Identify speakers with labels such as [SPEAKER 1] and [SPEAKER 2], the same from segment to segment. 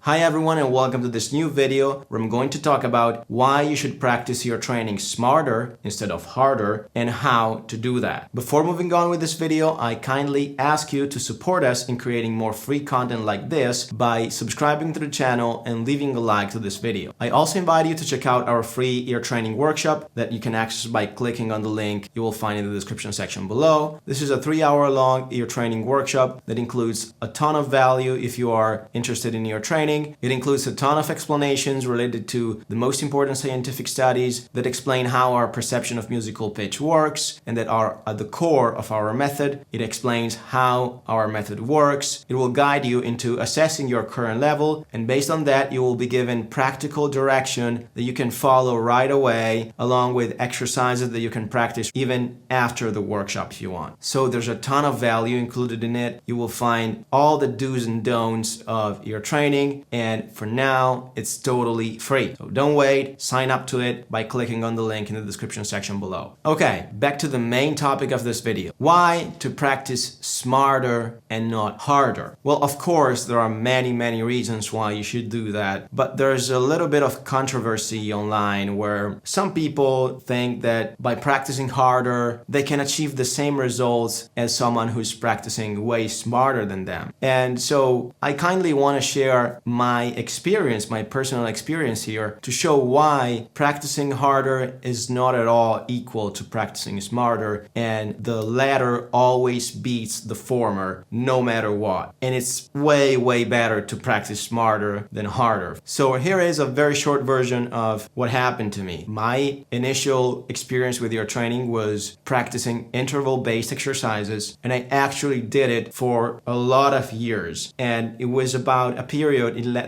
[SPEAKER 1] Hi everyone and welcome to this new video where I'm going to talk about why you should practice your training smarter instead of harder and how to do that. Before moving on with this video, I kindly ask you to support us in creating more free content like this by subscribing to the channel and leaving a like to this video. I also invite you to check out our free ear training workshop that you can access by clicking on the link you will find in the description section below. This is a 3-hour-long ear training workshop that includes a ton of value if you are interested in ear training. It includes a ton of explanations related to the most important scientific studies that explain how our perception of musical pitch works and that are at the core of our method. It explains how our method works. It will guide you into assessing your current level, and based on that you will be given practical direction that you can follow right away, along with exercises that you can practice even after the workshop if you want. So there's a ton of value included in it. You will find all the do's and don'ts of ear training, and for now it's totally free. So don't wait, sign up to it by clicking on the link in the description section below. Okay, back to the main topic of this video. Why to practice smarter and not harder? Well, of course there are many reasons why you should do that, but there's a little bit of controversy online where some people think that by practicing harder they can achieve the same results as someone who's practicing way smarter than them. And so I kindly want to share my experience, my personal experience here, to show why practicing harder is not at all equal to practicing smarter, and the latter always beats the former no matter what. And it's way better to practice smarter than harder. So here is a very short version of what happened to me. My initial experience with ear training was practicing interval-based exercises, and I actually did it for a lot of years, and it was about a period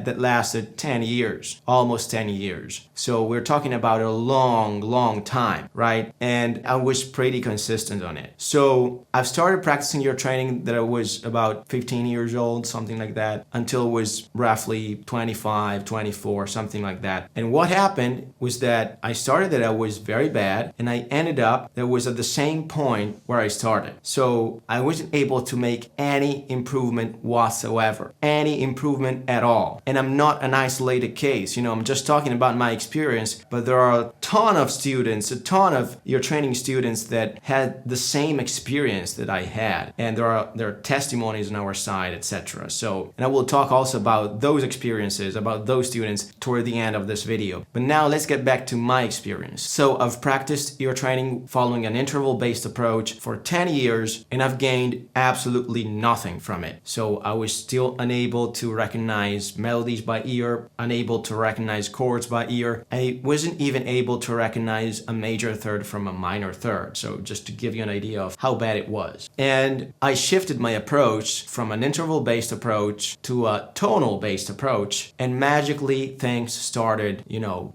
[SPEAKER 1] that lasted 10 years, almost 10 years. So we're talking about a long time, right? And I was pretty consistent on it. So I've started practicing ear training that I was about 15 years old, something like that, until it was roughly 25, 24, something like that. And what happened was that I started that I was very bad, and I ended up that was at the same point where I started. So I wasn't able to make any improvement whatsoever, any improvement at all. And I'm not an isolated case, I'm just talking about my experience, but there are a ton of students, a ton of ear training students that had the same experience that I had, and there are testimonies on our side, etc. So, and I will talk also about those experiences, about those students toward the end of this video. But now let's get back to my experience. So I've practiced ear training following an interval-based approach for 10 years, and I've gained absolutely nothing from it. So I was still unable to recognize melodies by ear, unable to recognize chords by ear. I wasn't even able to recognize a major third from a minor third. So just to give you an idea of how bad it was. And I shifted my approach from an interval-based approach to a tonal-based approach, and magically things started,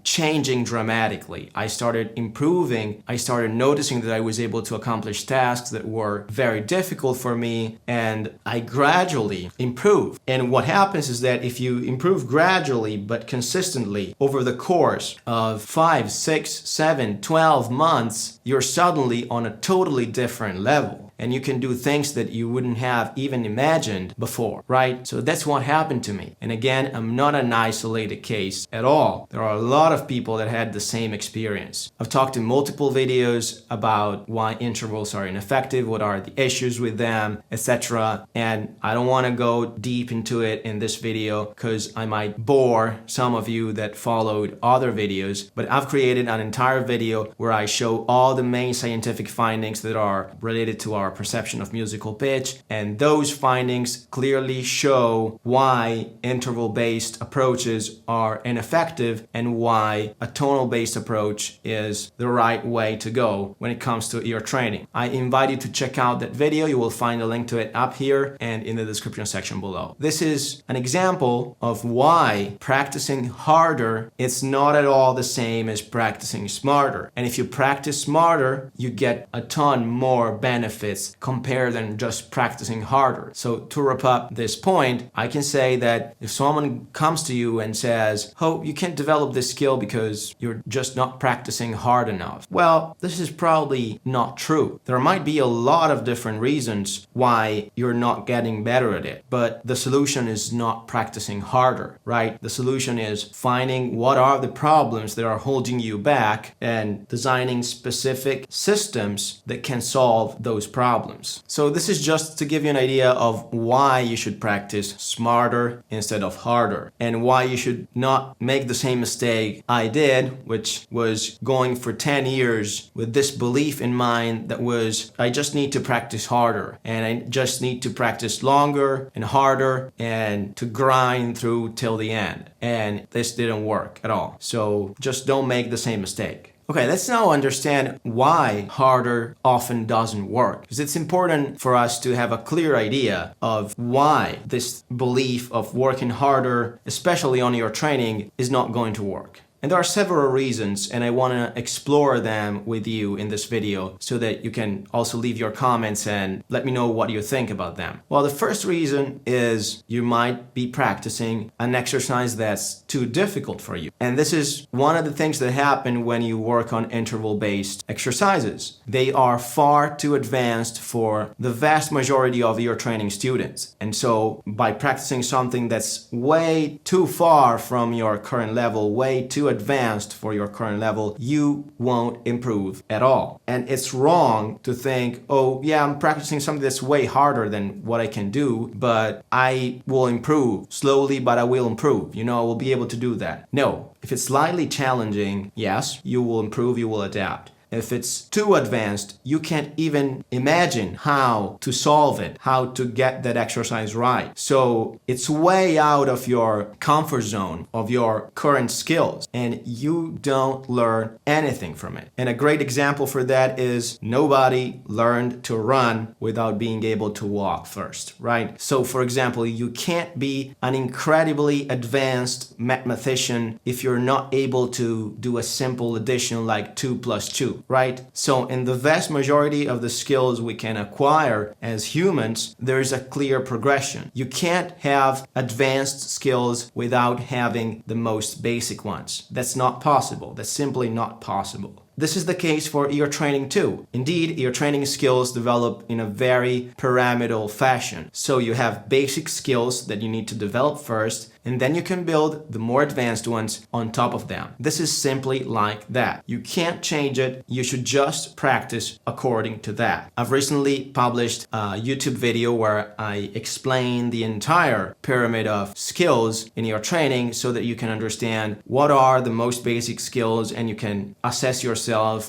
[SPEAKER 1] changing dramatically. I started improving. I started noticing that I was able to accomplish tasks that were very difficult for me, and I gradually improved. And what happens is that if you improve gradually but consistently over the course of 5, 6, 7, 12 months, you're suddenly on a totally different level. And you can do things that you wouldn't have even imagined before, right? So that's what happened to me. And again, I'm not an isolated case at all. There are a lot of people that had the same experience. I've talked in multiple videos about why intervals are ineffective, what are the issues with them, etc. And I don't want to go deep into it in this video because I might bore some of you that followed other videos, but I've created an entire video where I show all the main scientific findings that are related to our perception of musical pitch, and those findings clearly show why interval-based approaches are ineffective and why a tonal-based approach is the right way to go when it comes to ear training. I invite you to check out that video. You will find a link to it up here and in the description section below. This is an example of why practicing harder is not at all the same as practicing smarter. And if you practice smarter, you get a ton more benefits benefits compared than just practicing harder. So to wrap up this point, I can say that if someone comes to you and says, oh, you can't develop this skill because you're just not practicing hard enough. Well, this is probably not true. There might be a lot of different reasons why you're not getting better at it, but the solution is not practicing harder, right? The solution is finding what are the problems that are holding you back and designing specific systems that can solve those problems. So this is just to give you an idea of why you should practice smarter instead of harder, and why you should not make the same mistake I did, which was going for 10 years with this belief in mind that was, I just need to practice harder, and I just need to practice longer and harder and to grind through till the end. And this didn't work at all. So just don't make the same mistake. Okay, let's now understand why harder often doesn't work. Because it's important for us to have a clear idea of why this belief of working harder, especially on your training, is not going to work. And there are several reasons, and I want to explore them with you in this video so that you can also leave your comments and let me know what you think about them. Well, the first reason is you might be practicing an exercise that's too difficult for you. And this is one of the things that happen when you work on interval-based exercises. They are far too advanced for the vast majority of your training students. And so by practicing something that's way too far from your current level, way too advanced for your current level, you won't improve at all. And it's wrong to think, oh yeah, I'm practicing something that's way harder than what I can do, but I will improve slowly, but I will improve. I will be able to do that. No, if it's slightly challenging, yes, you will improve, you will adapt. If it's too advanced, you can't even imagine how to solve it, how to get that exercise right. So it's way out of your comfort zone of your current skills, and you don't learn anything from it. And a great example for that is nobody learned to run without being able to walk first, right? So for example, you can't be an incredibly advanced mathematician if you're not able to do a simple addition like 2 plus 2. Right? So in the vast majority of the skills we can acquire as humans, there is a clear progression. You can't have advanced skills without having the most basic ones. That's not possible. That's simply not possible. This is the case for ear training too. Indeed, ear training skills develop in a very pyramidal fashion. So you have basic skills that you need to develop first, and then you can build the more advanced ones on top of them. This is simply like that. You can't change it. You should just practice according to that. I've recently published a YouTube video where I explain the entire pyramid of skills in your training so that you can understand what are the most basic skills and you can assess yourself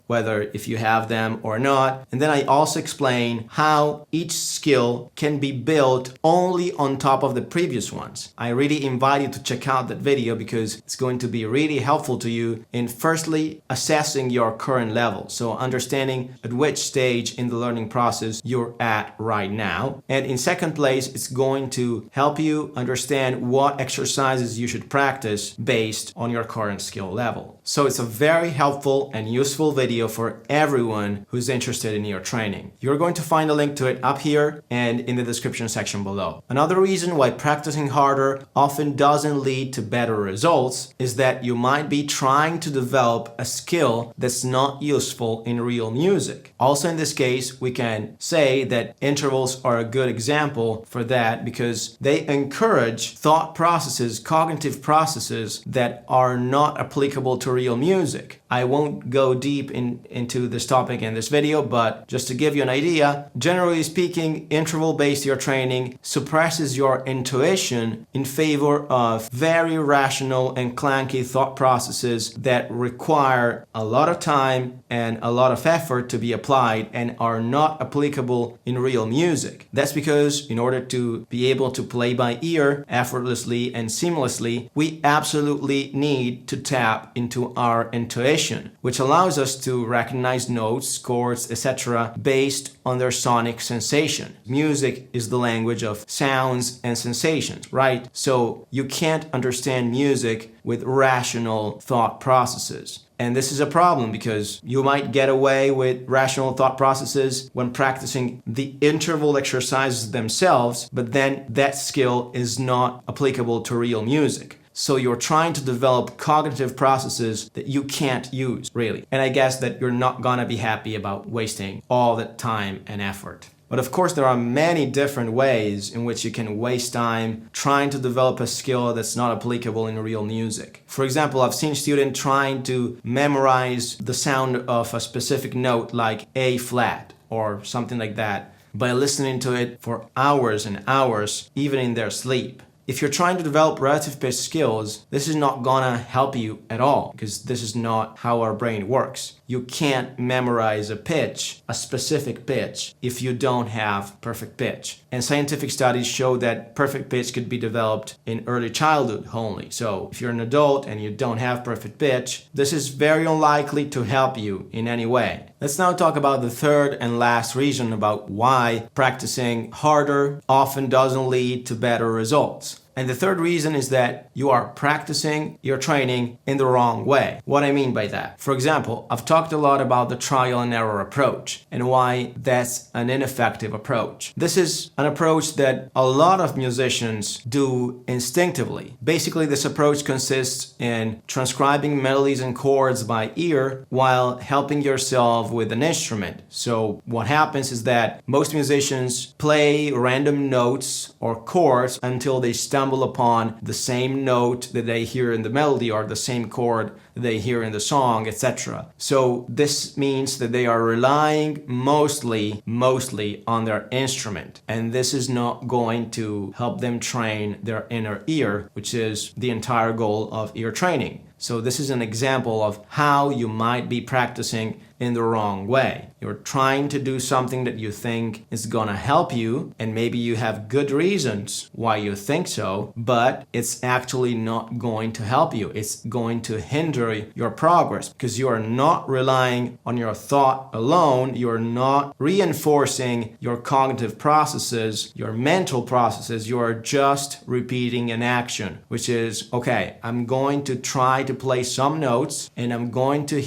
[SPEAKER 1] whether if you have them or not. And then I also explain how each skill can be built only on top of the previous ones. I really invite you to check out that video because it's going to be really helpful to you in firstly assessing your current level. So understanding at which stage in the learning process you're at right now. And in second place, it's going to help you understand what exercises you should practice based on your current skill level. So it's a very helpful and useful video for everyone who's interested in your training. You're going to find a link to it up here and in the description section below. Another reason why practicing harder often doesn't lead to better results is that you might be trying to develop a skill that's not useful in real music. Also in this case, we can say that intervals are a good example for that because they encourage thought processes, cognitive processes that are not applicable to real music. I won't go deep into this topic in this video, but just to give you an idea, generally speaking, interval-based ear training suppresses your intuition in favor of very rational and clanky thought processes that require a lot of time and a lot of effort to be applied and are not applicable in real music. That's because in order to be able to play by ear effortlessly and seamlessly, we absolutely need to tap into our intuition intuition, which allows us to recognize notes, chords, etc. based on their sonic sensation. Music is the language of sounds and sensations, right? So you can't understand music with rational thought processes. And this is a problem because you might get away with rational thought processes when practicing the interval exercises themselves, but then that skill is not applicable to real music. So you're trying to develop cognitive processes that you can't use, really. And I guess that you're not gonna be happy about wasting all that time and effort. But of course, there are many different ways in which you can waste time trying to develop a skill that's not applicable in real music. For example, I've seen students trying to memorize the sound of a specific note like A flat or something like that by listening to it for hours and hours, even in their sleep. If you're trying to develop relative pitch skills, this is not gonna help you at all because this is not how our brain works. You can't memorize a pitch, a specific pitch, if you don't have perfect pitch. And scientific studies show that perfect pitch could be developed in early childhood only. So if you're an adult and you don't have perfect pitch, this is very unlikely to help you in any way. Let's now talk about the third and last reason about why practicing harder often doesn't lead to better results. And the third reason is that you are practicing your training in the wrong way. What I mean by that? For example, I've talked a lot about the trial and error approach and why that's an ineffective approach. This is an approach that a lot of musicians do instinctively. Basically, this approach consists in transcribing melodies and chords by ear while helping yourself with an instrument. So what happens is that most musicians play random notes or chords until they stumble upon the same note that they hear in the melody or the same chord that they hear in the song, etc. So this means that they are relying mostly on their instrument, and this is not going to help them train their inner ear, which is the entire goal of ear training. So this is an example of how you might be practicing in the wrong way. You're trying to do something that you think is gonna help you, and maybe you have good reasons why you think so, but it's actually not going to help you. It's going to hinder your progress because you are not relying on your thought alone. You're not reinforcing your cognitive processes, your mental processes. You are just repeating an action, which is, okay, I'm going to try to play some notes and I'm going to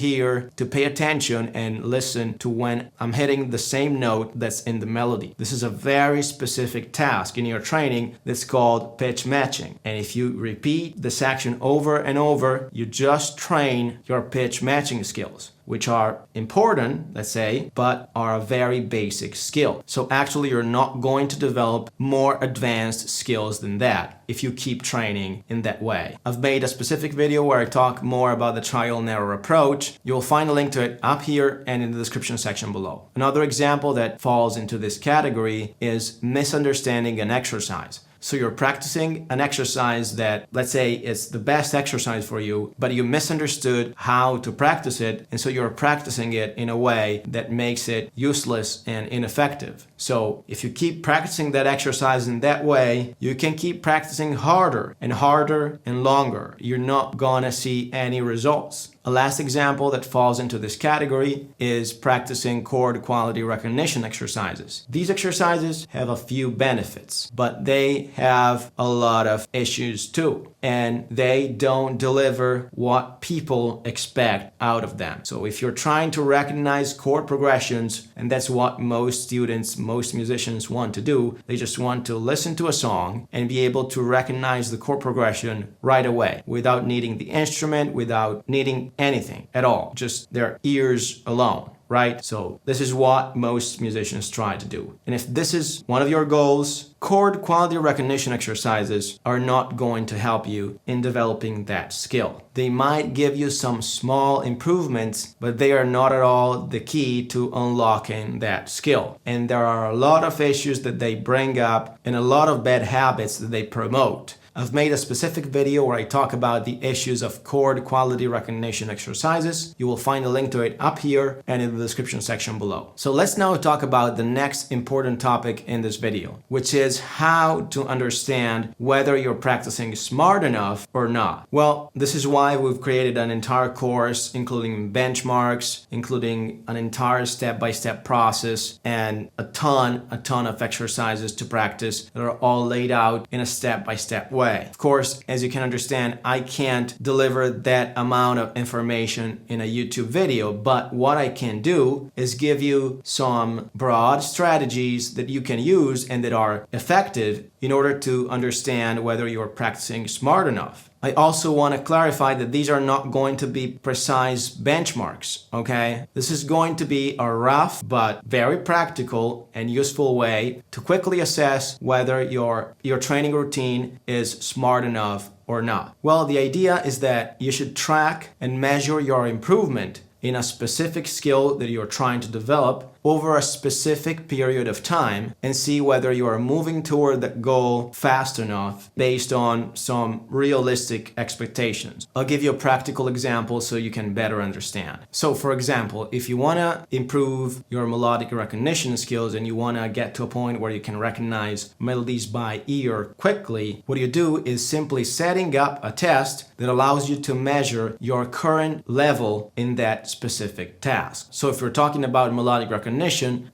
[SPEAKER 1] pay attention and listen to when I'm hitting the same note that's in the melody. This is a very specific task in your training that's called pitch matching. And if you repeat this action over and over, you just train your pitch matching skills, which are important, let's say, but are a very basic skill. So actually, you're not going to develop more advanced skills than that if you keep training in that way. I've made a specific video where I talk more about the trial and error approach. You'll find a link to it up here and in the description section below. Another example that falls into this category is misunderstanding an exercise. So you're practicing an exercise that, let's say, is the best exercise for you, but you misunderstood how to practice it, and so you're practicing it in a way that makes it useless and ineffective. So if you keep practicing that exercise in that way, you can keep practicing harder and longer. You're not gonna see any results. A last example that falls into this category is practicing chord quality recognition exercises. These exercises have a few benefits, but they have a lot of issues too, and they don't deliver what people expect out of them. So if you're trying to recognize chord progressions, and that's what most musicians want to do, they just want to listen to a song and be able to recognize the chord progression right away without needing the instrument, without needing anything at all, just their ears alone, right? So this is what most musicians try to do. And if this is one of your goals, chord quality recognition exercises are not going to help you in developing that skill. They might give you some small improvements, but they are not at all the key to unlocking that skill. And there are a lot of issues that they bring up and a lot of bad habits that they promote. I've made a specific video where I talk about the issues of chord quality recognition exercises. You will find a link to it up here and in the description section below. So let's now talk about the next important topic in this video, which is how to understand whether you're practicing smart enough or not. Well, this is why we've created an entire course, including benchmarks, including an entire step-by-step process, and a ton of exercises to practice that are all laid out in a step-by-step way. Of course, as you can understand, I can't deliver that amount of information in a YouTube video, but what I can do is give you some broad strategies that you can use and that are effective in order to understand whether you're practicing smart enough. I also want to clarify that these are not going to be precise benchmarks, okay? This is going to be a rough but very practical and useful way to quickly assess whether your training routine is smart enough or not. Well, the idea is that you should track and measure your improvement in a specific skill that you're trying to develop over a specific period of time and see whether you are moving toward that goal fast enough based on some realistic expectations. I'll give you a practical example so you can better understand. So for example, if you want to improve your melodic recognition skills and you want to get to a point where you can recognize melodies by ear quickly, what you do is simply setting up a test that allows you to measure your current level in that specific task. So if we're talking about melodic recognition,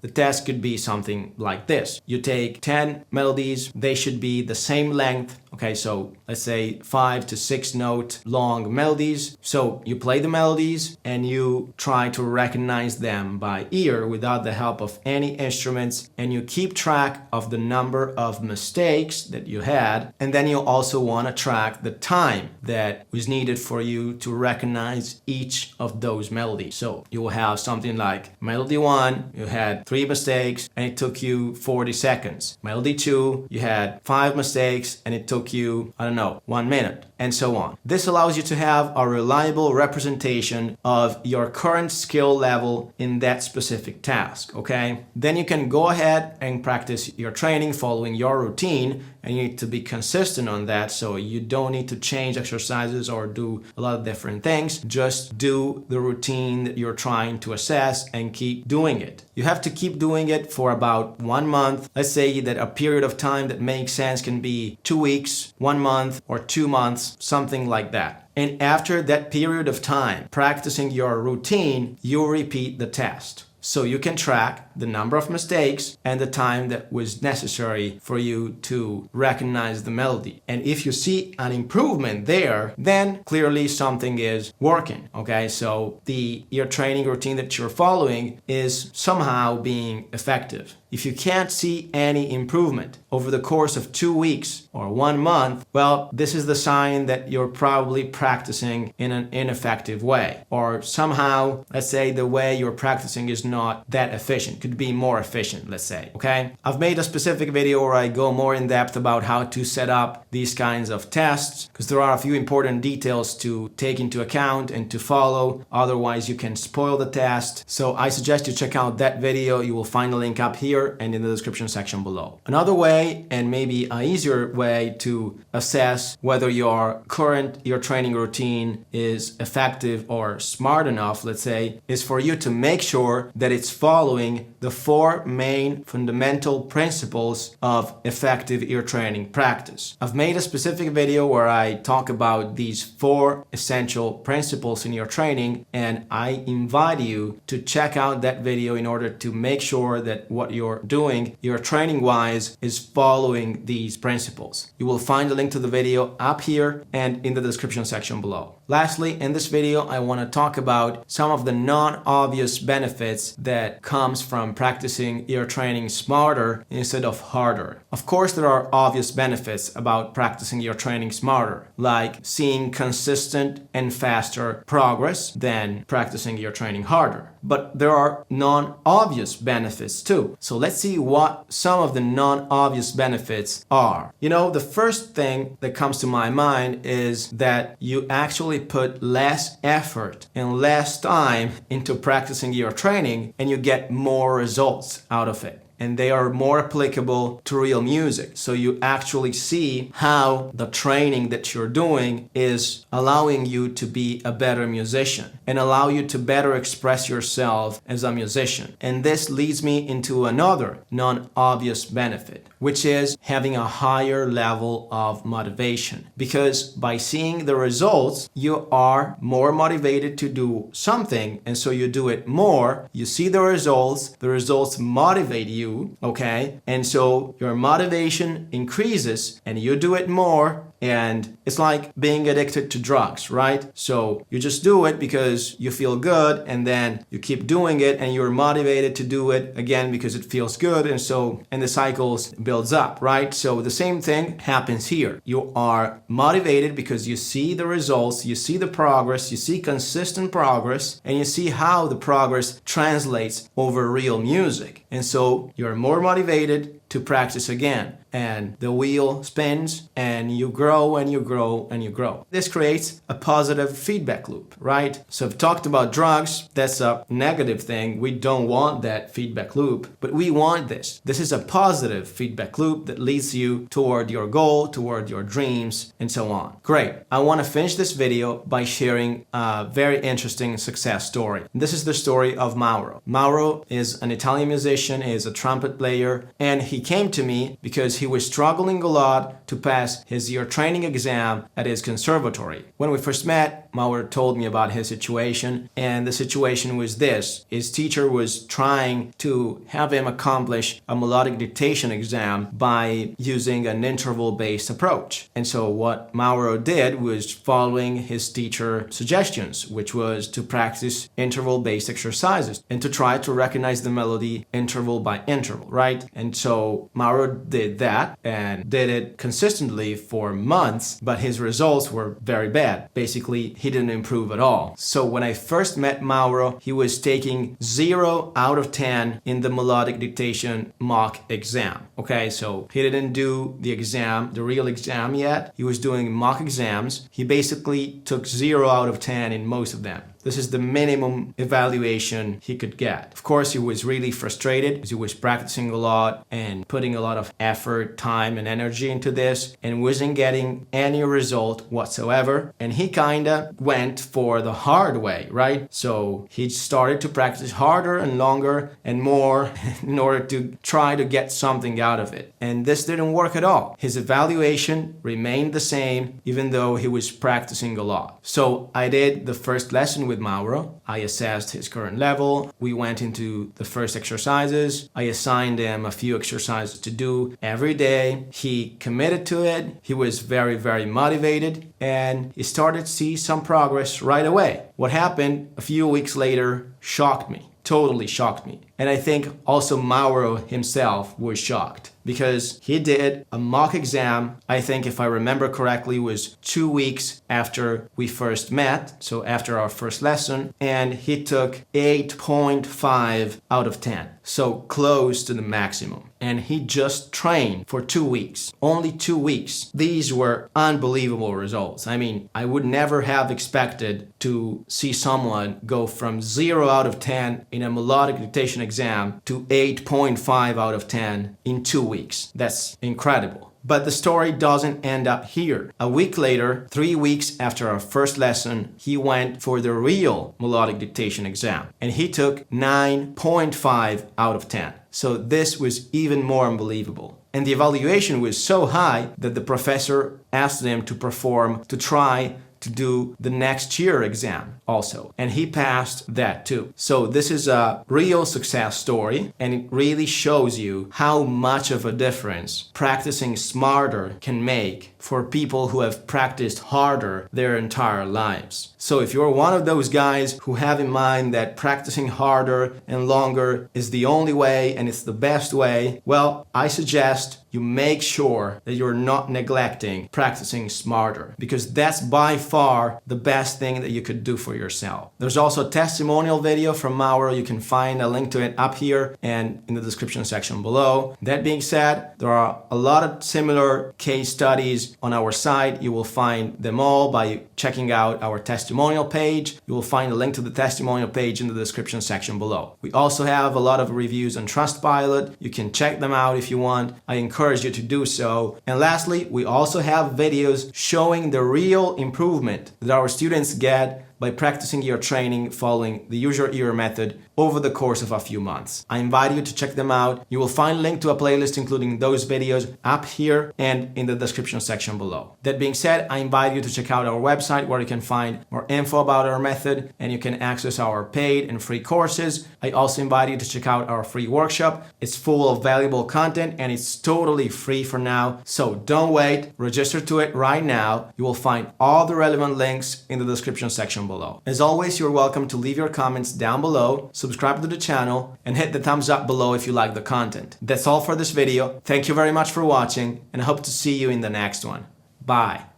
[SPEAKER 1] the test could be something like this. You take 10 melodies, they should be the same length. Okay, so let's say 5 to 6 note long melodies. So you play the melodies and you try to recognize them by ear without the help of any instruments, and you keep track of the number of mistakes that you had, and then you also want to track the time that was needed for you to recognize each of those melodies. So you will have something like melody 1, you had 3 mistakes and it took you 40 seconds. Melody 2, you had 5 mistakes and it took you, 1 minute, and so on. This allows you to have a reliable representation of your current skill level in that specific task, okay? Then you can go ahead and practice your training following your routine, and you need to be consistent on that, so you don't need to change exercises or do a lot of different things. Just do the routine that you're trying to assess and keep doing it. You have to keep doing it for about 1 month. Let's say that a period of time that makes sense can be 2 weeks, 1 month, or 2 months, something like that. And after that period of time practicing your routine, you'll repeat the test. So you can track the number of mistakes and the time that was necessary for you to recognize the melody. And if you see an improvement there, then clearly something is working, okay? So your training routine that you're following is somehow being effective. If you can't see any improvement over the course of 2 weeks or 1 month, well, this is the sign that you're probably practicing in an ineffective way. Or somehow, let's say the way you're practicing is not that efficient. Could be more efficient, let's say, okay? I've made a specific video where I go more in depth about how to set up these kinds of tests, because there are a few important details to take into account and to follow. Otherwise, you can spoil the test. So I suggest you check out that video. You will find a link up here and in the description section below. Another way, and maybe an easier way to assess whether your training routine is effective or smart enough, let's say, is for you to make sure that it's following the 4 main fundamental principles of effective ear training practice. I've made a specific video where I talk about these 4 essential principles in your training, and I invite you to check out that video in order to make sure that what you're doing, your training wise, is following these principles. You will find a link to the video up here and in the description section below. Lastly, in this video, I want to talk about some of the non-obvious benefits that comes from practicing ear training smarter instead of harder. Of course, there are obvious benefits about practicing ear training smarter, like seeing consistent and faster progress than practicing ear training harder. But there are non-obvious benefits too. So let's see what some of the non-obvious benefits are. The first thing that comes to my mind is that you actually put less effort and less time into practicing your training, and you get more results out of it. and they are more applicable to real music. So you actually see how the training that you're doing is allowing you to be a better musician and allow you to better express yourself as a musician. And this leads me into another non-obvious benefit, which is having a higher level of motivation. Because by seeing the results, you are more motivated to do something, and so you do it more. You see the results motivate you, okay? And so your motivation increases and you do it more. And it's like being addicted to drugs, right? So you just do it because you feel good, and then you keep doing it and you're motivated to do it again because it feels good, and the cycles builds up, right? So the same thing happens here. You are motivated because you see the results, you see the progress, you see consistent progress, and you see how the progress translates over real music. And so you're more motivated to practice again, and the wheel spins and you grow and you grow and you grow. This creates a positive feedback loop, right? So I've talked about drugs. That's a negative thing. We don't want that feedback loop, but we want this. This is a positive feedback loop that leads you toward your goal, toward your dreams, and so on. Great. I want to finish this video by sharing a very interesting success story. This is the story of Mauro. Mauro is an Italian musician, is a trumpet player, and he came to me because he was struggling a lot to pass his year training exam at his conservatory. When we first met, Mauro told me about his situation, and the situation was this. His teacher was trying to have him accomplish a melodic dictation exam by using an interval-based approach. And so what Mauro did was following his teacher's suggestions, which was to practice interval-based exercises and to try to recognize the melody interval by interval, right? And so Mauro did that and did it consistently for months, but his results were very bad. Basically, he didn't improve at all. So when I first met Mauro, he was taking 0 out of 10 in the melodic dictation mock exam. Okay, so he didn't do the exam, the real exam yet. He was doing mock exams. He basically took 0 out of 10 in most of them. This is the minimum evaluation he could get. Of course, he was really frustrated because he was practicing a lot and putting a lot of effort, time, and energy into this and wasn't getting any result whatsoever. And he kinda went for the hard way, right? So he started to practice harder and longer and more in order to try to get something out of it. And this didn't work at all. His evaluation remained the same even though he was practicing a lot. So I did the first lesson with Mauro. I assessed his current level. We went into the first exercises. I assigned him a few exercises to do every day. He committed to it. He was very, very motivated, and he started to see some progress right away. What happened a few weeks later shocked me, totally shocked me. And I think also Mauro himself was shocked because he did a mock exam, I think if I remember correctly, was 2 weeks after we first met, so after our first lesson, and he took 8.5 out of 10, so close to the maximum. And he just trained for 2 weeks, only 2 weeks. These were unbelievable results. I mean, I would never have expected to see someone go from 0 out of 10 in a melodic dictation exam to 8.5 out of 10 in 2 weeks. That's incredible. But the story doesn't end up here. A week later, 3 weeks after our first lesson, he went for the real melodic dictation exam, and he took 9.5 out of 10. So this was even more unbelievable. And the evaluation was so high that the professor asked him to try to do the next year exam also. And he passed that too. So this is a real success story, and it really shows you how much of a difference practicing smarter can make for people who have practiced harder their entire lives. So if you're one of those guys who have in mind that practicing harder and longer is the only way and it's the best way, well, I suggest you make sure that you're not neglecting practicing smarter, because that's by far the best thing that you could do for yourself. There's also a testimonial video from Mauro. You can find a link to it up here and in the description section below. That being said, there are a lot of similar case studies on our site. You will find them all by checking out our testimonial page. You will find a link to the testimonial page in the description section below. We also have a lot of reviews on Trustpilot. You can check them out if you want. I encourage you to do so. And lastly, we also have videos showing the real improvement that our students get by practicing your training following the use your ear method over the course of a few months. I invite you to check them out. You will find a link to a playlist including those videos up here and in the description section below. That being said, I invite you to check out our website where you can find more info about our method and you can access our paid and free courses. I also invite you to check out our free workshop. It's full of valuable content and it's totally free for now. So don't wait, register to it right now. You will find all the relevant links in the description section below. As always, you're welcome to leave your comments down below, subscribe to the channel, and hit the thumbs up below if you like the content. That's all for this video. Thank you very much for watching, and I hope to see you in the next one. Bye.